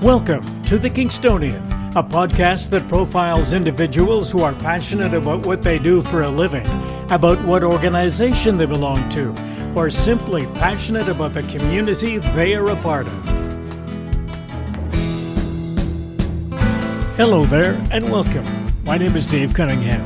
Welcome to The Kingstonian, a podcast that profiles individuals who are passionate about what they do for a living, about what organization they belong to, or simply passionate about the community they are a part of. Hello there and welcome. My name is Dave Cunningham.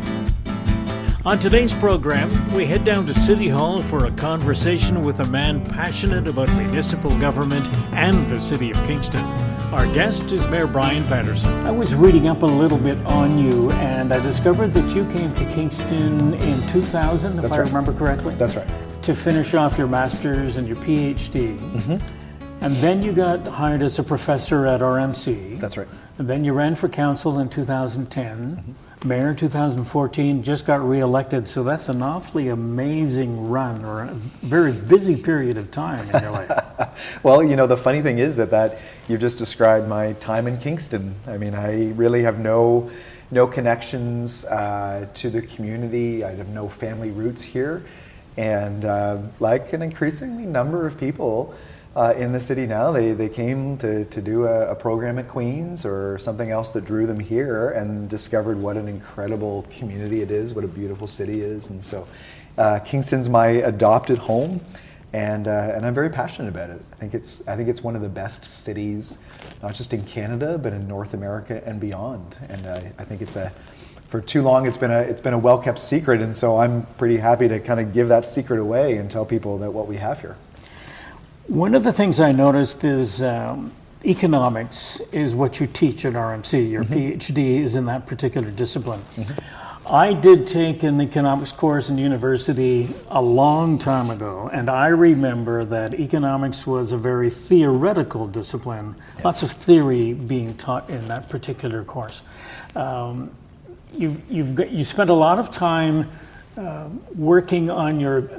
On today's program, we head down to City Hall for a conversation with a man passionate about municipal government and the City of Kingston. Our guest is Mayor Bryan Paterson. I was reading up a little bit on you, and I discovered that you came to Kingston in 2000, if I remember correctly. That's right. To finish off your master's and your PhD. Mm-hmm. And then you got hired as a professor at RMC. That's right. And then you ran for council in 2010. Mm-hmm. Mayor in 2014, just got reelected, so that's an awfully amazing run, or a very busy period of time in your life. Well, you know, the funny thing is that you just described my time in Kingston. I mean, I really have no connections to the community. I have no family roots here. And like an increasingly number of people in the city now, they came to do a program at Queen's or something else that drew them here and discovered what an incredible community it is, what a beautiful city is. And so Kingston's my adopted home, and I'm very passionate about it. I think it's one of the best cities, not just in Canada, but in North America and beyond. And I think for too long it's been a well-kept secret, and so I'm pretty happy to kind of give that secret away and tell people about what we have here. One of the things I noticed is economics is what you teach at RMC. Your PhD is in that particular discipline. I did take an economics course in university a long time ago, and I remember that economics was a very theoretical discipline, lots of theory being taught in that particular course. You spent a lot of time working on your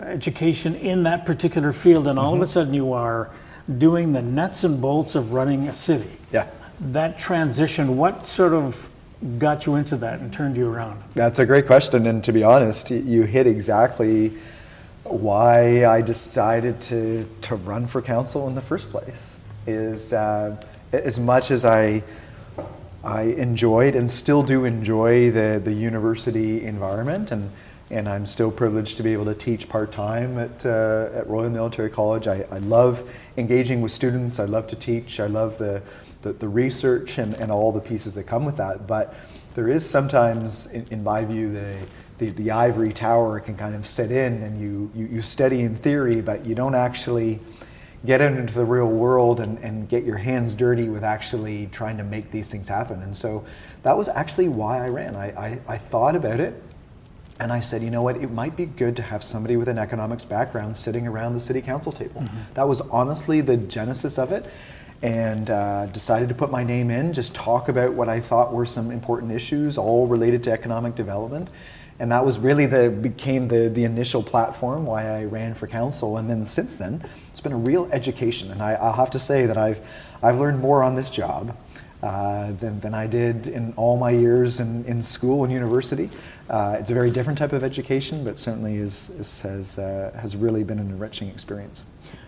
education in that particular field, and all of a sudden you are doing the nuts and bolts of running a city. Yeah. That transition, what sort of got you into that and turned you around? That's a great question, and to be honest, you hit exactly why I decided to run for council in the first place. Is as much as I enjoyed and still do enjoy the university environment, and I'm still privileged to be able to teach part-time at Royal Military College. I love engaging with students. I love to teach. I love the research and all the pieces that come with that. But there is sometimes, in my view, the ivory tower can kind of set in, and you study in theory, but you don't actually get into the real world and get your hands dirty with actually trying to make these things happen. And so that was actually why I ran. I thought about it, and I said, you know what, it might be good to have somebody with an economics background sitting around the city council table. That was honestly the genesis of it, and decided to put my name in, just talk about what I thought were some important issues, all related to economic development. And that was really became the initial platform why I ran for council. And then since then, it's been a real education. And I'll have to say that I've learned more on this job than I did in all my years in school and university. It's a very different type of education, but certainly has really been an enriching experience.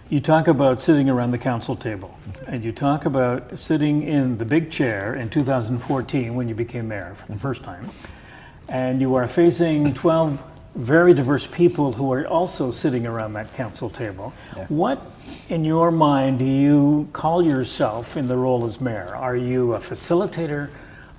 You talk about sitting around the council table, and you talk about sitting in the big chair in 2014 when you became mayor for the first time. And you are facing 12 very diverse people who are also sitting around that council table. Yeah. What, in your mind, do you call yourself in the role as mayor? Are you a facilitator?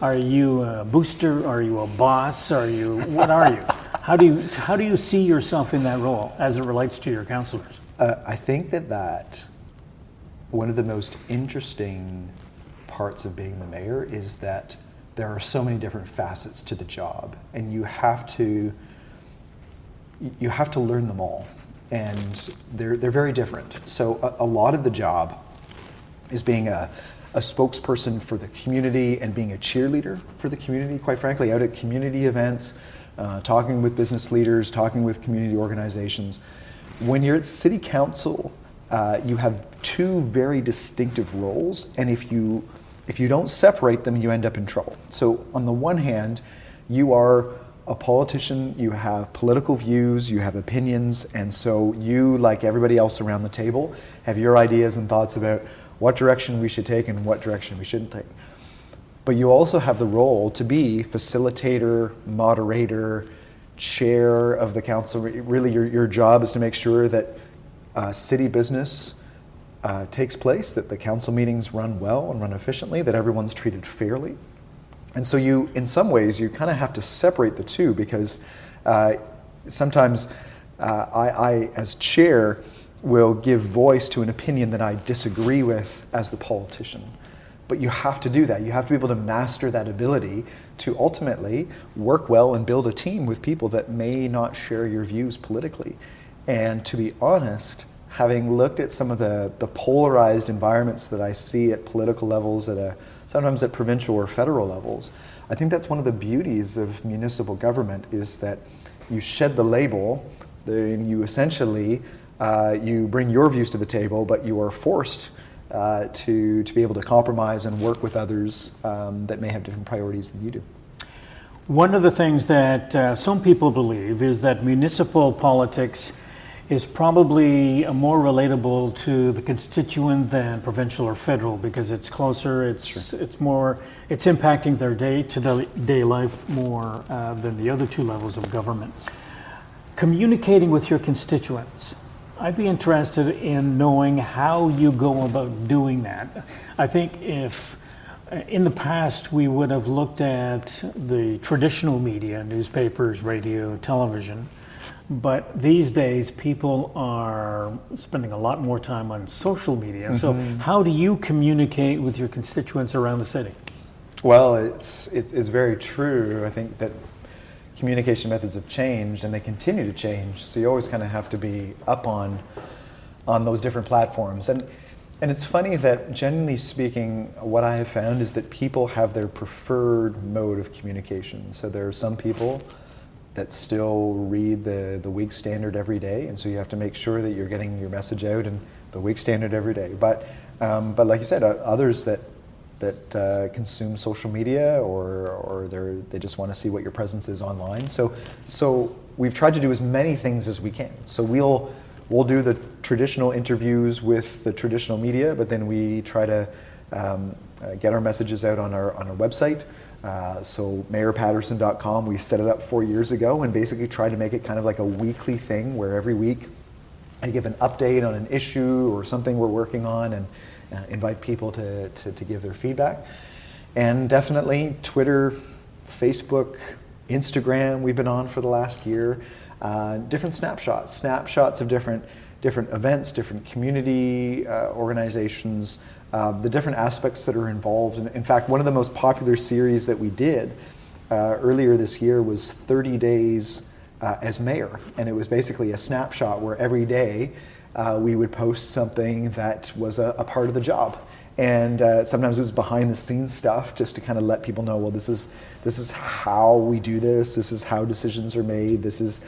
Are you a booster? Are you a boss? What are you? How do you see yourself in that role as it relates to your councilors? I think that one of the most interesting parts of being the mayor is that there are so many different facets to the job, and you have to learn them all, and they're very different. So a lot of the job is being a spokesperson for the community and being a cheerleader for the community, quite frankly, out at community events, talking with business leaders, talking with community organizations. When you're at city council, you have two very distinctive roles, and if you don't separate them, you end up in trouble. So on the one hand, you are a politician, you have political views, you have opinions, and so you, like everybody else around the table, have your ideas and thoughts about what direction we should take and what direction we shouldn't take. But you also have the role to be facilitator, moderator, chair of the council. Really, your job is to make sure that city business takes place, that the council meetings run well and run efficiently, that everyone's treated fairly. And so you, in some ways, you kind of have to separate the two, because sometimes I, as chair, will give voice to an opinion that I disagree with as the politician. But you have to do that. You have to be able to master that ability to ultimately work well and build a team with people that may not share your views politically. And to be honest, having looked at some of the polarized environments that I see at political levels, sometimes at provincial or federal levels, I think that's one of the beauties of municipal government, is that you shed the label, then you essentially, you bring your views to the table, but you are forced to be able to compromise and work with others that may have different priorities than you do. One of the things that some people believe is that municipal politics is probably more relatable to the constituent than provincial or federal, because it's closer, it's more, it's impacting their day-to-day life more than the other two levels of government. Communicating with your constituents, I'd be interested in knowing how you go about doing that. I think if in the past we would have looked at the traditional media, newspapers, radio, television, but these days people are spending a lot more time on social media. Mm-hmm. So how do you communicate with your constituents around the city? Well, it's very true. I think that communication methods have changed, and they continue to change. So you always kind of have to be up on those different platforms. And it's funny that, generally speaking, what I have found is that people have their preferred mode of communication. So there are some people that still read the Week Standard every day, and so you have to make sure that you're getting your message out in the Week Standard every day. But like you said, others that consume social media, or they just want to see what your presence is online. So we've tried to do as many things as we can. So we'll do the traditional interviews with the traditional media, but then we try to get our messages out on our website. So mayorpaterson.com, we set it up 4 years ago and basically try to make it kind of like a weekly thing, where every week I give an update on an issue or something we're working on, and invite people to give their feedback. And definitely Twitter, Facebook, Instagram, we've been on for the last year. Different snapshots of different events, different community organizations, the different aspects that are involved. And in fact, one of the most popular series that we did earlier this year was 30 Days as Mayor. And it was basically a snapshot where every day we would post something that was a part of the job. And sometimes it was behind the scenes stuff, just to kind of let people know, well, this is how we do this is how decisions are made, this is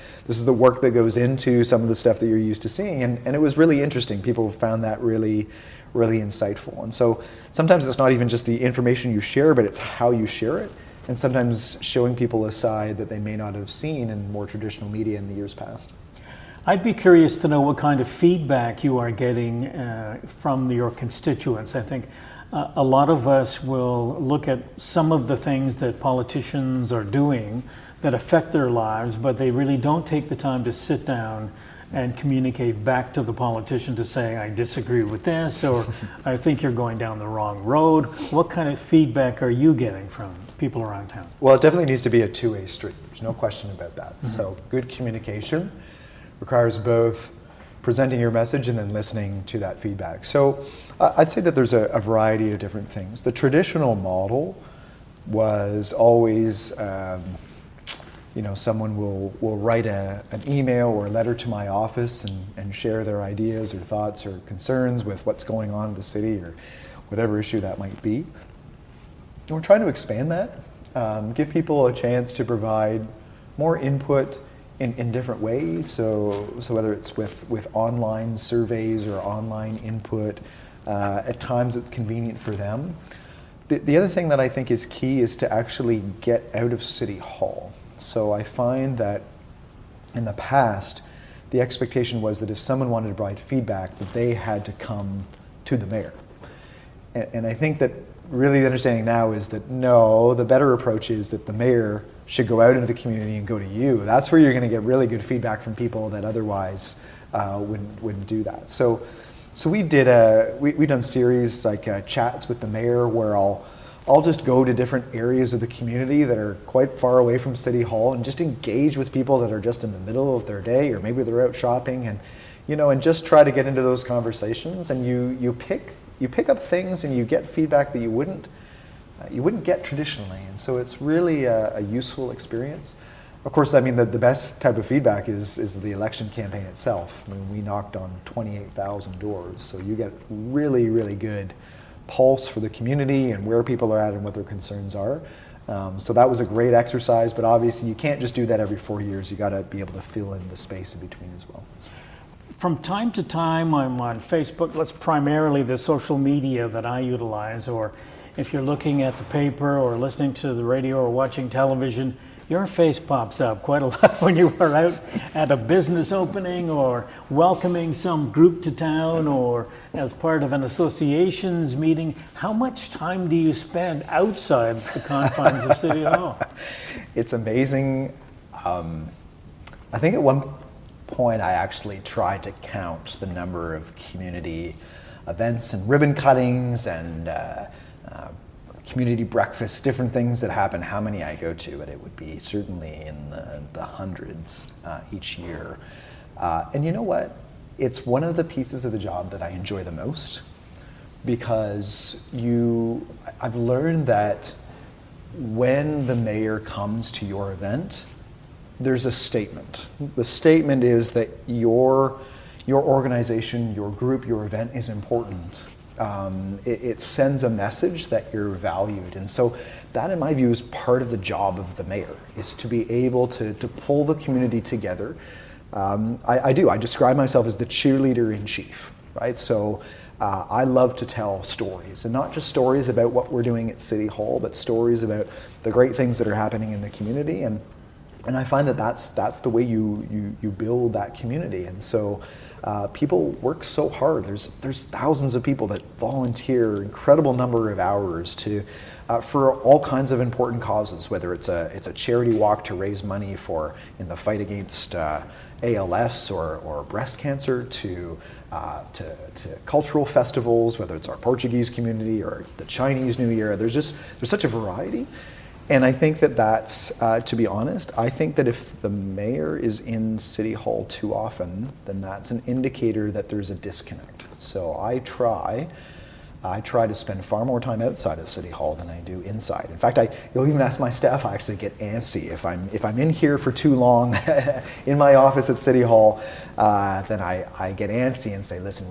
the work that goes into some of the stuff that you're used to seeing. And it was really interesting. People found that really, really insightful. And so sometimes it's not even just the information you share, but it's how you share it, and sometimes showing people a side that they may not have seen in more traditional media in the years past. I'd be curious to know what kind of feedback you are getting from your constituents. I think a lot of us will look at some of the things that politicians are doing that affect their lives, but they really don't take the time to sit down and communicate back to the politician to say, I disagree with this, or I think you're going down the wrong road. What kind of feedback are you getting from people around town? Well, it definitely needs to be a two-way street. There's no question about that. Mm-hmm. So good communication requires both presenting your message and then listening to that feedback. So I'd say that there's a variety of different things. The traditional model was always, someone will write an email or a letter to my office and share their ideas or thoughts or concerns with what's going on in the city or whatever issue that might be. And we're trying to expand that, give people a chance to provide more input in different ways. So whether it's with online surveys or online input, at times it's convenient for them. The other thing that I think is key is to actually get out of City Hall. So I find that in the past, the expectation was that if someone wanted to provide feedback, that they had to come to the mayor. And I think that really the understanding now is that no, the better approach is that the mayor should go out into the community and go to you. That's where you're going to get really good feedback from people that otherwise wouldn't do that. So we've done series like chats with the mayor where I'll just go to different areas of the community that are quite far away from City Hall and just engage with people that are just in the middle of their day, or maybe they're out shopping, and just try to get into those conversations. And you pick up things and you get feedback that you wouldn't get traditionally. And so it's really a useful experience. Of course, I mean, the best type of feedback is the election campaign itself. I mean, we knocked on 28,000 doors, so you get really, really good pulse for the community and where people are at and what their concerns are. So that was a great exercise, but obviously you can't just do that every 4 years. You got to be able to fill in the space in between as well. From time to time, I'm on Facebook. That's primarily the social media that I utilize. Or if you're looking at the paper or listening to the radio or watching television, your face pops up quite a lot when you are out at a business opening or welcoming some group to town or as part of an association's meeting. How much time do you spend outside the confines of City Hall? It's amazing. I think at one point I actually tried to count the number of community events and ribbon cuttings and community breakfasts, different things that happen, how many I go to, but it would be certainly in the hundreds each year. And you know what? It's one of the pieces of the job that I enjoy the most, because I've learned that when the mayor comes to your event, there's a statement. The statement is that your organization, your group, your event is important. It sends a message that you're valued. And so that, in my view, is part of the job of the mayor, is to be able to pull the community together. I describe myself as the cheerleader in chief, right? So I love to tell stories, and not just stories about what we're doing at City Hall, but stories about the great things that are happening in the community. And I find that that's the way you build that community. And so people work so hard. There's thousands of people that volunteer incredible number of hours for all kinds of important causes, whether it's a charity walk to raise money in the fight against ALS or breast cancer, to cultural festivals, whether it's our Portuguese community or the Chinese New Year. There's such a variety. And I think that's, to be honest, I think that if the mayor is in City Hall too often, then that's an indicator that there's a disconnect. So I try to spend far more time outside of City Hall than I do inside. In fact, you'll even ask my staff, I actually get antsy. If I'm in here for too long in my office at City Hall, then I get antsy and say, listen,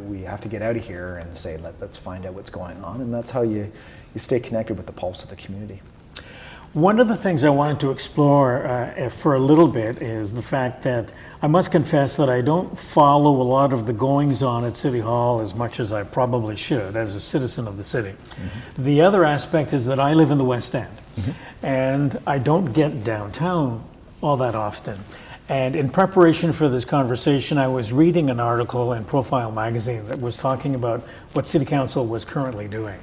we have to get out of here, and say, let's find out what's going on. And that's how you stay connected with the pulse of the community. One of the things I wanted to explore for a little bit is the fact that I must confess that I don't follow a lot of the goings-on at City Hall as much as I probably should as a citizen of the city. Mm-hmm. The other aspect is that I live in the West End, mm-hmm. and I don't get downtown all that often. And in preparation for this conversation, I was reading an article in Profile magazine that was talking about what City Council was currently doing.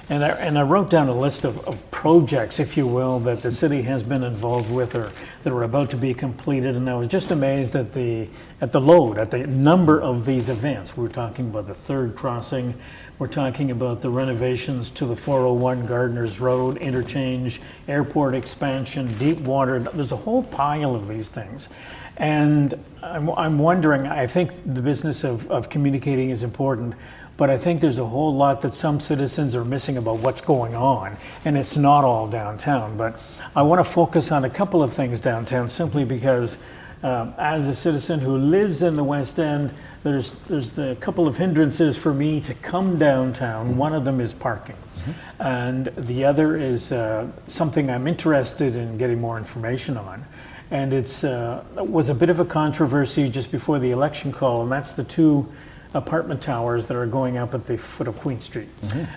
And I wrote down a list of projects, if you will, that the city has been involved with or that are about to be completed. And I was just amazed at the number of these events. We're talking about the third crossing. We're talking about the renovations to the 401 Gardner's Road interchange, airport expansion, deep water. There's a whole pile of these things. And I'm wondering, I think the business of communicating is important, but I think there's a whole lot that some citizens are missing about what's going on, and it's not all downtown. But I want to focus on a couple of things downtown, simply because as a citizen who lives in the West End, there's a couple of hindrances for me to come downtown. One of them is parking, mm-hmm. and the other is something I'm interested in getting more information on. And it was a bit of a controversy just before the election call, and that's the two apartment towers that are going up at the foot of Queen Street.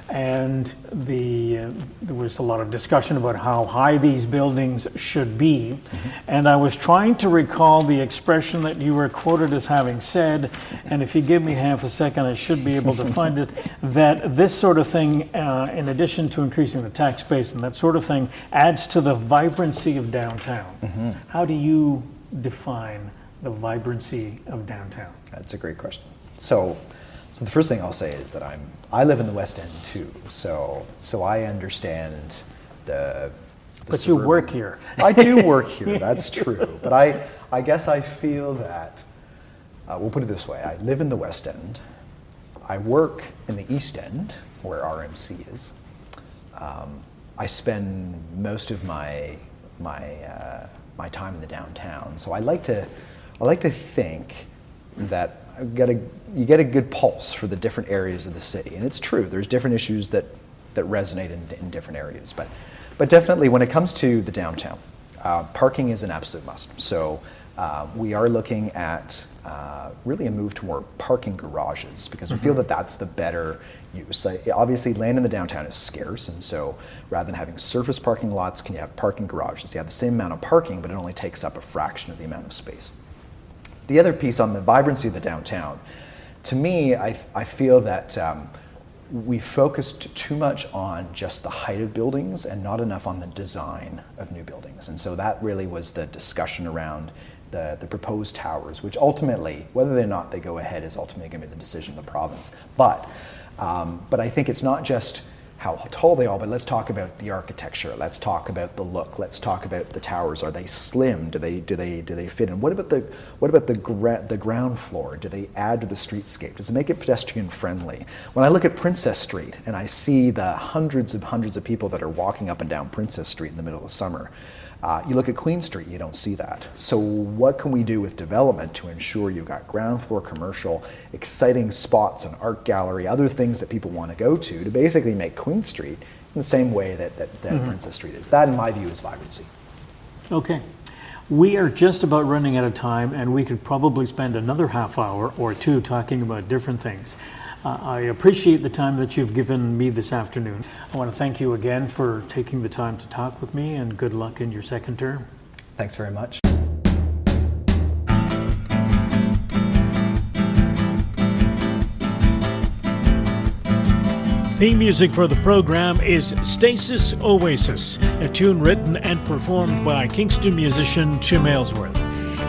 And there was a lot of discussion about how high these buildings should be. And I was trying to recall the expression that you were quoted as having said, and if you give me half a second, I should be able to find it, that this sort of thing, in addition to increasing the tax base and that sort of thing, adds to the vibrancy of downtown. How do you define the vibrancy of downtown? That's a great question. So the first thing I'll say is that I live in the West End too, so I understand the But you work here. I do work here, that's true. But I guess I feel that, we'll put it this way, I live in the West End, I work in the East End, where RMC is. I spend most of my time in the downtown, so I like to think that you get a good pulse for the different areas of the city. And it's true, there's different issues that resonate in different areas. But definitely when it comes to the downtown, parking is an absolute must. So we are looking at really a move to more parking garages, because we feel that that's the better use. Obviously, land in the downtown is scarce, and so rather than having surface parking lots, can you have parking garages? You have the same amount of parking, but it only takes up a fraction of the amount of space. The other piece on the vibrancy of the downtown, to me, I feel that we focused too much on just the height of buildings and not enough on the design of new buildings. And so that really was the discussion around the proposed towers, which ultimately, whether or not they go ahead is ultimately going to be the decision of the province. But I think it's not just how tall they are, but let's talk about the architecture. Let's talk about the look. Let's talk about the towers. Are they slim? Do they fit in? What about the ground floor? Do they add to the streetscape? Does it make it pedestrian friendly? When I look at Princess Street and I see the hundreds of people that are walking up and down Princess Street in the middle of summer, you look at Queen Street, you don't see that. So what can we do with development to ensure you've got ground floor commercial, exciting spots, an art gallery, other things that people want to go to basically make Queen Street in the same way that Princess Street is? That, in my view, is vibrancy. Okay. We are just about running out of time, and we could probably spend another half hour or two talking about different things. I appreciate the time that you've given me this afternoon. I want to thank you again for taking the time to talk with me, and good luck in your second term. Thanks very much. Theme music for the program is Stasis Oasis, a tune written and performed by Kingston musician Tim Aylesworth.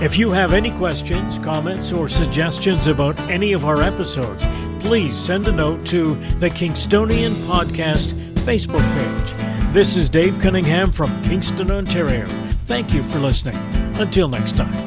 If you have any questions, comments, or suggestions about any of our episodes, please send a note to the Kingstonian Podcast Facebook page. This is Dave Cunningham from Kingston, Ontario. Thank you for listening. Until next time.